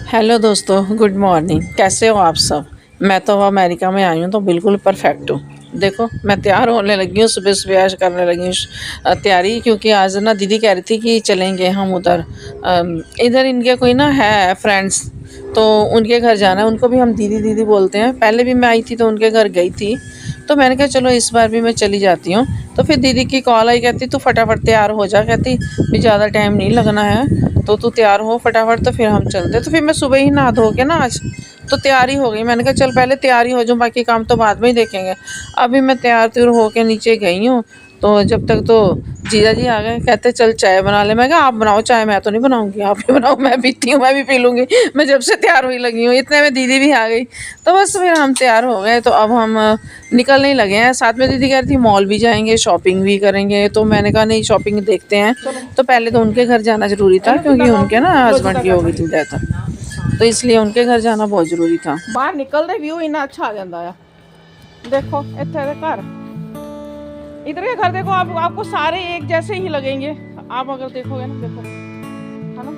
Hello दोस्तों, good morning. कैसे हो आप सब? मैं तो अमेरिका में आई हूँ तो बिल्कुल परफेक्ट हूँ। देखो मैं तैयार होने लगी हूँ, सुबह सुबह आज करने लगी हूँ तैयारी, क्योंकि आज ना दीदी कह रही थी कि चलेंगे हम उधर। इधर इनके कोई ना है फ्रेंड्स, तो उनके घर जाना है। उनको भी हम दीदी दीदी बोलते हैं। पहले भी मैं आई थी तो उनके घर गई थी, तो मैंने कहा चलो इस बार भी मैं चली जाती हूँ। तो फिर दीदी की कॉल आई, कहती तू फटाफट तैयार हो जा, कहती भी ज़्यादा टाइम नहीं लगना है तो तू तैयार हो फटाफट, तो फिर हम चलते। तो फिर मैं सुबह ही नहा धो के ना आज तो तैयारी हो गई। मैंने कहा चल पहले तैयारी हो जाऊँ, बाकी काम तो बाद में ही देखेंगे। अभी मैं तैयार त्यूर होके नीचे गई हूँ, तो जब तक तो जीजा जी आ गए, कहते चल चाय बना ले। मैं कहा आप बनाओ चाय, मैं तो नहीं बनाऊंगी, आप ही बनाओ, मैं पीती हूँ, मैं भी पी लूँगी। मैं जब से तैयार हुई लगी हूँ, इतने में दीदी भी आ गई। तो बस फिर हम तैयार हो गए, तो अब हम निकलने ही लगे हैं। साथ में दीदी कह रही थी मॉल भी जाएंगे, शॉपिंग भी करेंगे। तो मैंने कहा नहीं, शॉपिंग देखते हैं। तो पहले तो उनके घर जाना ज़रूरी था, क्योंकि उनके ना हस्बैंड की हो गई थी डेथ, तो इसलिए उनके घर जाना बहुत ज़रूरी था। बाहर निकलते व्यू इतना अच्छा आ जाता है। देखो इतने घर, इधर के घर देखो, आपको सारे एक जैसे ही लगेंगे। आप अगर देखोगे ना, देखो है ना,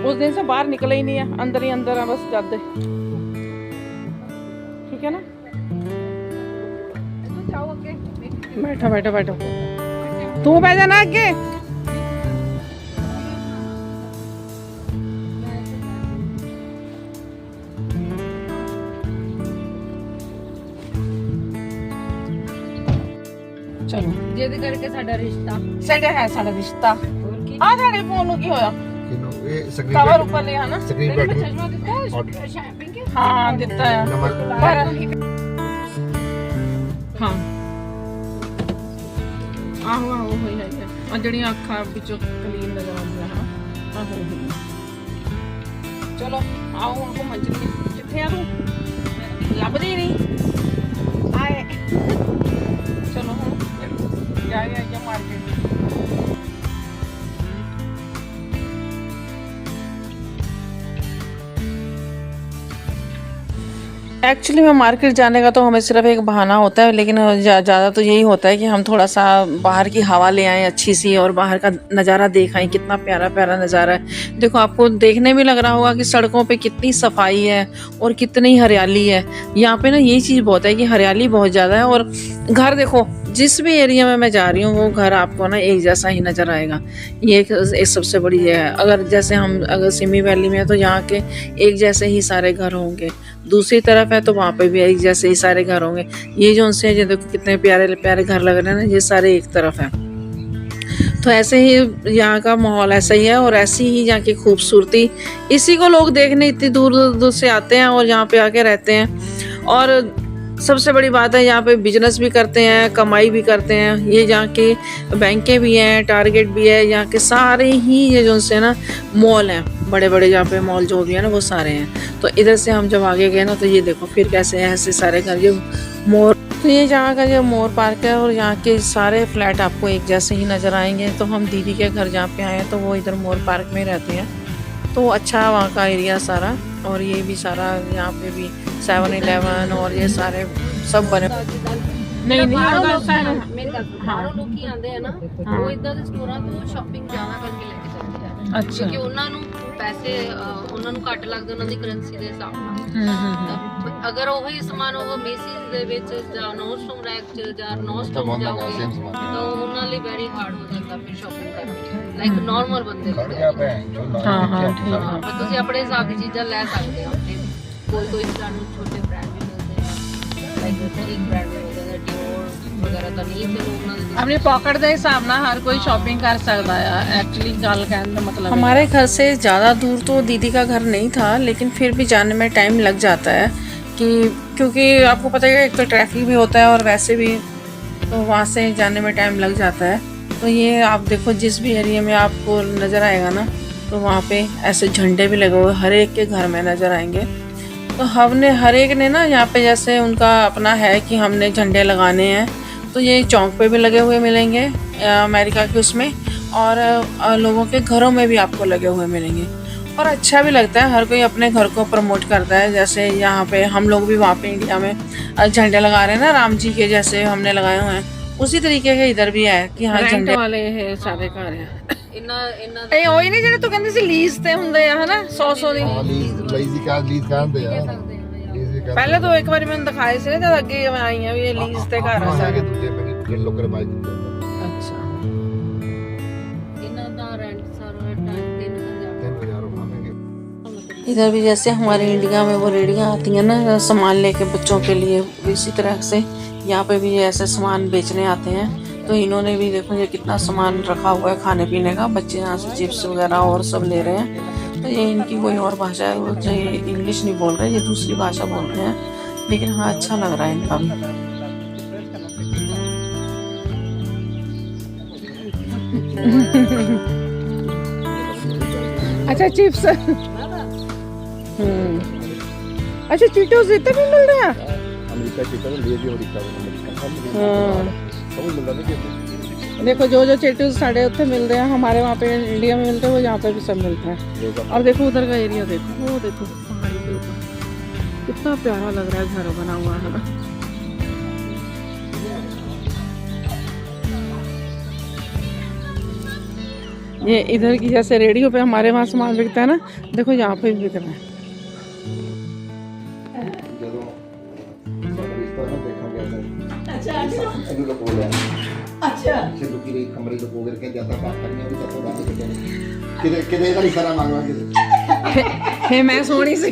उस दिन से बाहर निकले ही नहीं है, अंदर ही अंदर है बस जाते। ठीक है ना, बैठो बैठो बैठो, तू बैठ जाना आगे। चलो ਜਿਹਦੇ ਕਰਕੇ ਸਾਡਾ ਰਿਸ਼ਤਾ साढ़े है साढ़ा रिश्ता। आ साढ़े फोन की होया ਸਕਰੀਨ कवर ऊपर लिया ना। ਸਕਰੀਨ ਬੈਠ ਚਸ਼ਮਾ ਦਿੱਤਾ ਸ਼ੈਂਪਿੰਗ ਕੇ हाँ दिता है ਨੰਬਰ पर हाँ आहो आहो होई है और जड़ियां अखां विचों क्लीन नजर आउंदियां हैं। आहो चलो आओ हम घूमन चलिए। किथे आ तू? लभदी नहीं आए। चलो हम जाए आइए मार्केट। एक्चुअली में मार्केट जाने का तो हमें सिर्फ एक बहाना होता है, लेकिन ज़्यादा तो यही होता है कि हम थोड़ा सा बाहर की हवा ले आएँ अच्छी सी, और बाहर का नज़ारा देख आएँ। कितना प्यारा प्यारा नज़ारा है। देखो आपको देखने में लग रहा होगा कि सड़कों पे कितनी सफाई है और कितनी हरियाली है। यहाँ पे ना यही चीज़ बहुत है कि हरियाली बहुत ज़्यादा है। और घर देखो, जिस भी एरिया में मैं जा रही हूँ वो घर आपको ना एक जैसा ही नज़र आएगा। ये एक सबसे बड़ी ये है। अगर जैसे हम अगर सिमी वैली में है तो यहाँ के एक जैसे ही सारे घर होंगे, दूसरी तरफ है तो वहाँ पे भी एक जैसे ही सारे घर होंगे। ये जो उनसे जो देखो कितने प्यारे प्यारे घर लग रहे हैं ना, ये सारे एक तरफ है। तो ऐसे ही यहाँ का माहौल ऐसा ही है, और ऐसी ही यहाँ की खूबसूरती, इसी को लोग देखने इतनी दूर दूर से आते हैं और यहाँ पे आके रहते हैं। और सबसे बड़ी बात है यहाँ पे बिजनेस भी करते हैं, कमाई भी करते हैं। ये यहाँ के बैंकें भी हैं, टारगेट भी है, यहाँ के सारे ही ये जो से ना मॉल हैं, बड़े बड़े यहाँ पे मॉल जो भी है ना वो सारे हैं। तो इधर से हम जब आगे गए ना तो ये देखो फिर कैसे हैं ऐसे सारे घर, ये मोर। तो ये जहाँ का जो मोर पार्क है, और यहाँ के सारे फ्लैट आपको एक जैसे ही नज़र आएंगे। तो हम दीदी के घर जहाँ पे आए हैं तो वो इधर मोर पार्क में रहते हैं, तो अच्छा है वहाँ का एरिया सारा। और ये भी सारा यहाँ पे भी 7-Eleven और ये सारे सब बने। नहीं नहीं ਮੇਰੇ ਘਰ ਬਾਹਰੋਂ ਲੋਕੀ ਆਉਂਦੇ ਆ ਨਾ, ਉਹ ਇਦਾਂ ਦੇ ਸਟੋਰਾਂ ਤੋਂ ਸ਼ਾਪਿੰਗ ਜ਼ਿਆਦਾ ਕਰਕੇ ਲੈ ਕੇ ਜਾਂਦੇ ਆ। अच्छा ਕਿਉਂਕਿ ਉਹਨਾਂ ਨੂੰ ਪੈਸੇ ਉਹਨਾਂ ਨੂੰ ਘੱਟ ਲੱਗਦੇ ਉਹਨਾਂ ਦੀ ਕਰੰਸੀ ਦੇ ਹਿਸਾਬ ਨਾਲ। ਅਗਰ ਉਹੀ ਸਮਾਨ ਉਹ ਮੇਸਿਸ ਦੇ ਵਿੱਚ ਜਾਂ ਨੋਰਸਟੋਮ ਰੈਕ 'ਚ ਜਾਂ ਨੋਰਸਟੋਮ ਜਾਓਗੇ ਤਾਂ ਉਹਨਾਂ ਲਈ ਵੈਰੀ ਹਾਰਡ ਹੋ ਜਾਂਦਾ ਫਿਰ ਸ਼ਾਪਿੰਗ ਕਰਨਾ, ਲਾਈਕ ਨਾਰਮਲ ਬੰਦੇ ਲਈ। हाँ हाँ ठीक है। ਪਰ ਤੁਸੀਂ ਆਪਣੇ ਹਿਸਾਬ ਦੀ ਚੀਜ਼ਾਂ ਲੈ ਸਕਦੇ ਹੋ। ਕੋਈ ਕੋਈ ਤੁਹਾਨੂੰ ਛੋਟੇ ਬ੍ਰਾਂਡ ਵੀ ਮਿਲਦੇ ਆ, ਲਾਈਕ ਇੱਕ ਬ੍ਰਾਂਡ ਮਿਲਦੇ ਆ ਡਿਓਰ ਵਗੈਰਾ ਤਾਂ ਨਹੀਂ, ਚਲੋ ਉਹਨਾਂ ਦੇ अपनी पॉकेट के हिसाब ना हर कोई शॉपिंग कर सकता है। एक्चुअली गल कहने का मतलब हमारे घर से ज़्यादा दूर तो दीदी का घर नहीं था, लेकिन फिर भी जाने में टाइम लग जाता है कि क्योंकि आपको पता है एक तो ट्रैफिक भी होता है और वैसे भी, तो वहाँ से जाने में टाइम लग जाता है। तो ये आप देखो जिस भी एरिया में आपको नज़र आएगा ना, तो वहाँ पे ऐसे झंडे भी लगे हुए हर एक के घर में नज़र आएंगे। तो हमने हर एक ने ना यहाँ पे जैसे उनका अपना है कि हमने झंडे लगाने हैं, तो ये चौक पे भी लगे हुए मिलेंगे अमेरिका के उसमें, और लोगों के घरों में भी आपको लगे हुए मिलेंगे। और अच्छा भी लगता है, हर कोई अपने घर को प्रमोट करता है। जैसे यहाँ पे हम लोग भी वहाँ पे इंडिया में झंडे लगा रहे हैं ना, राम जी के जैसे हमने लगाए हुए हैं, उसी तरीके के इधर भी है कि हाँ झंडे वाले सारे घर हैं। ਇਹਨਾਂ ਇਹ ਉਹੀ ਨਹੀਂ ਜਿਹੜੇ ਤੂੰ ਕਹਿੰਦੀ ਸੀ ਲੀਜ਼ ਤੇ ਹੁੰਦੇ ਆ ਹਨਾ 100 ਦੀ ਹਾਂ ਲੀਜ਼ ਕਹਿੰਦੇ ਆ ਸਕਦੇ ਆ ਲੀਜ਼ ਕਹਿੰਦੇ ਪਹਿਲੇ ਤਾਂ ਇੱਕ ਵਾਰੀ ਮੈਨੂੰ ਦਿਖਾਏ ਸੀ ਨਾ ਜਦ ਅੱਗੇ ਮੈਂ ਆਈ ਆ ਵੀ ਇਹ ਲੀਜ਼ ਤੇ ਘਰ ਆ ਸਾਰੇ ਦੂਜੇ ਪਿੰਡ ਲੋਕਰ ਬਾਈ ਦਿੰਦੇ ਅੱਛਾ ਇਹਨਾਂ ਦਾ रेंट सारा टाइम 3000 3000 मांगेंगे। इधर भी जैसे हमारे इंडिया में वो रेडियाँ आती हैं ना सामान लेके बच्चों के लिए, इसी तरह से यहाँ पे भी ऐसे सामान बेचने आते हैं। तो इन्होंने भी देखो ये कितना सामान रखा हुआ है खाने पीने का, बच्चे यहाँ से चिप्स वगैरह और सब ले रहे हैं। तो ये इनकी कोई और भाषा है, वो ये इंग्लिश नहीं बोल रहे, ये दूसरी भाषा बोल रहे हैं, लेकिन हाँ अच्छा लग रहा है इनका भी। अच्छा चिप्स अच्छा चीटोस इतने भी मिल रहे हैं अमेरिका के तरह ले भी अमेरिका में हाँ। सब मिल रहा है। देखो जो जो चीटोस साढ़े उत्थे मिल रहे हैं हमारे वहाँ पे इंडिया में मिलते हैं वो यहाँ पे भी सब मिलता है। और देखो उधर का एरिया देखो, वो देखो पहाड़ी के ऊपर कितना प्यारा लग रहा है घर बना हुआ है ना। ये इधर की जैसे रेडियो पे हमारे वहाँ सामान बिकता है ना, देखो यहाँ पे भी बिक रहा है। ਇਹਨੂੰ ਲੋਕ ਬੋਲਿਆ ਅੱਛਾ ਜੇ ਲੋਕੀ ਦੇ ਕਮਰੇ ਤੋਂ ਕੋਗਰ ਕੇ ਜਾਂਦਾ ਬਾਤ ਕਰਨੀ ਵੀ ਤਾਂ ਬਾਤ ਕਿਤੇ ਕਿਤੇ ਇਹਦਾ ਇਸ਼ਾਰਾ ਮੰਗਵਾ ਕਿਤੇ हे मैं सोनी सी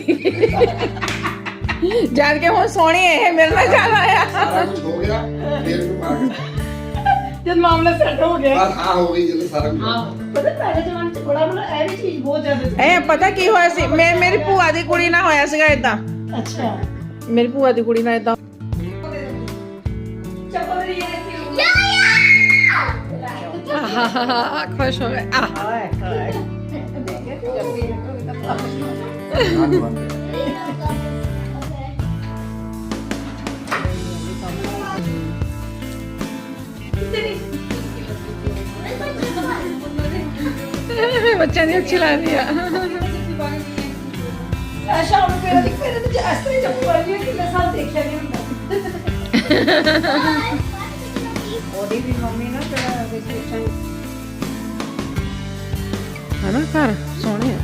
जान के वो सोनी है मेरे ਨਾਲ ਜਾਣਾ ਆ ਸਾਰਾ ਕੁਝ ਹੋ ਗਿਆ ਫਿਰ ਨੂੰ ਆ जब मामला सेट हो गया ਬਸ ਹਾਂ ਹੋ ਗਈ ਜਦੋਂ ਸਾਰਾ ਕੁਝ ਪਤਾ ਪਹਿਲੇ ਜ਼ਮਾਨੇ ਚ ਬੜਾ ਮਤਲਬ ਇਹ ਵੀ ਚੀਜ਼ ਬਹੁਤ ਜ਼ਿਆਦਾ ਸੀ। ए पता की होया सी मेरी ਭੂਆ ਦੀ ਕੁੜੀ ਨਾਲ ਹੋਇਆ ਸੀਗਾ ਇਦਾਂ। ਅੱਛਾ ਮੇਰੀ ਭੂਆ ਦੀ ਕੁੜੀ ਨਾਲ ਇਦਾਂ खुश हो गए बच्चा नहीं अच्छी लग रही है ਅੱਛਾ ਹੁਣ ਫਿਰ ਤੇ ਇਸ ਤਰ੍ਹਾਂ ਜੱਪੂ ਵਾਲੀ ਕਿੰਨੇ ਸਾਲ ਦੇਖਿਆ ਨਹੀਂ ਹੁੰਦਾ ਉਹਦੀ ਵੀ ਮੰਮੀ ਨਾ ਫਿਰ ਵੇਖੀ है ना घर सोने है।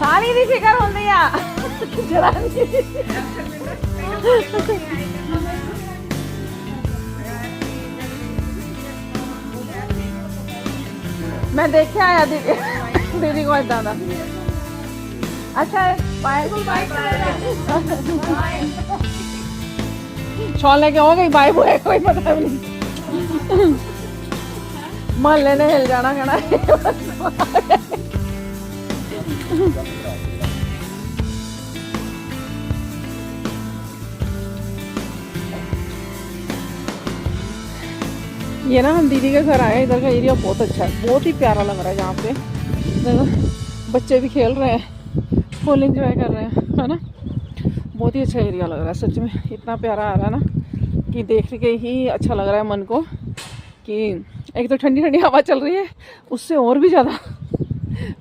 सारी दी फिकर होंदी आ जरा मैं देखा आया दीदी को इदा दा अच्छा बाय छॉल लेके हो गई बाय बुए कोई पता भी नहीं मोहल्ले ने हिल जाना कहना ये ना हम दीदी के घर आए, इधर का एरिया बहुत अच्छा है, बहुत ही प्यारा लग रहा है यहाँ पे। देखो बच्चे भी खेल रहे हैं, फुल एंजॉय कर रहे हैं, है ना। बहुत ही अच्छा एरिया लग रहा है सच में, इतना प्यारा आ रहा है ना कि देख के ही अच्छा लग रहा है मन को कि एक तो ठंडी ठंडी हवा चल रही है, उससे और भी ज़्यादा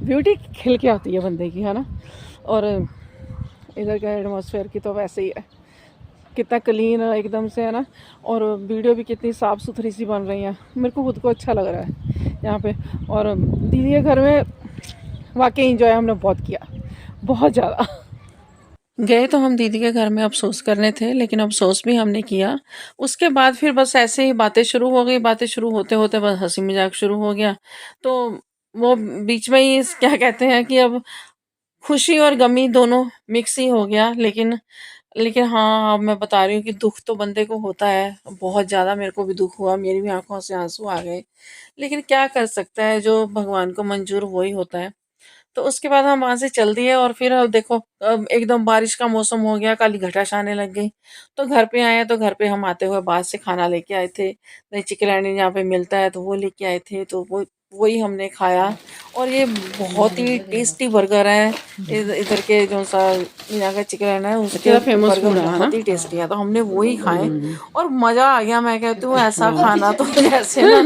ब्यूटी खिल के आती है बंदे की, है ना। और इधर का एटमॉस्फेयर की तो वैसे ही है, कितना क्लीन एकदम से, है ना। और वीडियो भी कितनी साफ़ सुथरी सी बन रही है, मेरे को खुद को अच्छा लग रहा है यहाँ पे। और दीदी के घर में वाकई इंजॉय हमने बहुत किया, बहुत ज़्यादा। गए तो हम दीदी के घर में अफसोस करने थे, लेकिन अफसोस भी हमने किया। उसके बाद फिर बस ऐसे ही बातें शुरू हो गई, बातें शुरू होते होते बस हंसी मजाक शुरू हो गया। तो वो बीच में ही क्या कहते हैं कि अब खुशी और गमी दोनों मिक्स ही हो गया। लेकिन हाँ, अब मैं बता रही हूँ कि दुख तो बंदे को होता है बहुत ज़्यादा। मेरे को भी दुख हुआ, मेरी भी आंखों से आंसू आ गए, लेकिन क्या कर सकता है, जो भगवान को मंजूर वही होता है। तो उसके बाद हम वहाँ से चल दिए और फिर अब देखो अब एकदम बारिश का मौसम हो गया, काली घटास आने लग गई। तो घर पे आए तो घर पे हम आते हुए बाहर से खाना लेके आए थे। दही चिकन यहाँ पे मिलता है तो वो लेके आए थे, तो वो वही हमने खाया। और ये बहुत ही टेस्टी बर्गर है। इधर के जो सा यहाँ का चिकन है उसके फेमस बर्गर बहुत ही टेस्टी है, तो हमने वही खाए और मजा आ गया। मैं कहती हूँ ऐसा खाना तो जैसे ना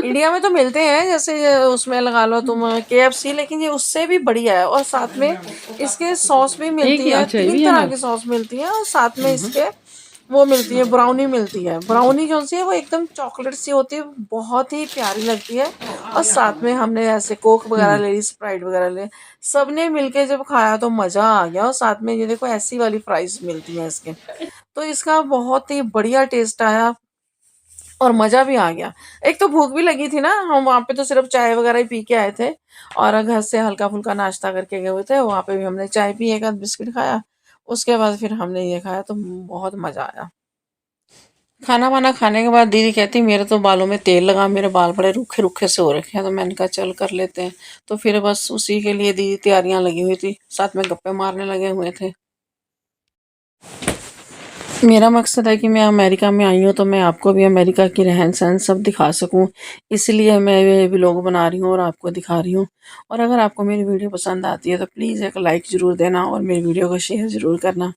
इंडिया में तो मिलते हैं, जैसे ये उसमें लगा लो तुम KFC, लेकिन ये उससे भी बढ़िया है। और साथ में इसके सॉस भी मिलती है, 3 तरह की सॉस मिलती है और साथ में इसके वो मिलती है, ब्राउनी मिलती है। ब्राउनी जो सी है वो एकदम चॉकलेट सी होती है, बहुत ही प्यारी लगती है। और साथ में हमने ऐसे कोक वगैरह ले ली, स्प्राइट वगैरह ले, सबने मिलके जब खाया तो मजा आ गया। और साथ में ये देखो ऐसी वाली फ्राइज मिलती है इसके, तो इसका बहुत ही बढ़िया टेस्ट आया और मजा भी आ गया। एक तो भूख भी लगी थी ना, हम वहाँ पे तो सिर्फ चाय वगैरह ही पी के आए थे और घर से हल्का फुल्का नाश्ता करके गए हुए थे। वहाँ पे भी हमने चाय पी, एक आध बिस्किट खाया, उसके बाद फिर हमने ये खाया, तो बहुत मजा आया। खाना वाना खाने के बाद दीदी कहती मेरे तो बालों में तेल लगा, मेरे बाल बड़े रूखे रूखे से हो रखे हैं। तो मैंने कहा चल कर लेते हैं। तो फिर बस उसी के लिए दीदी तैयारियां लगी हुई थी, साथ में गप्पे मारने लगे हुए थे। मेरा मकसद है कि मैं अमेरिका में आई हूँ तो मैं आपको भी अमेरिका की रहन सहन सब दिखा सकूँ, इसलिए मैं ये व्लॉग बना रही हूँ और आपको दिखा रही हूँ। और अगर आपको मेरी वीडियो पसंद आती है तो प्लीज़ एक लाइक ज़रूर देना और मेरी वीडियो को शेयर ज़रूर करना।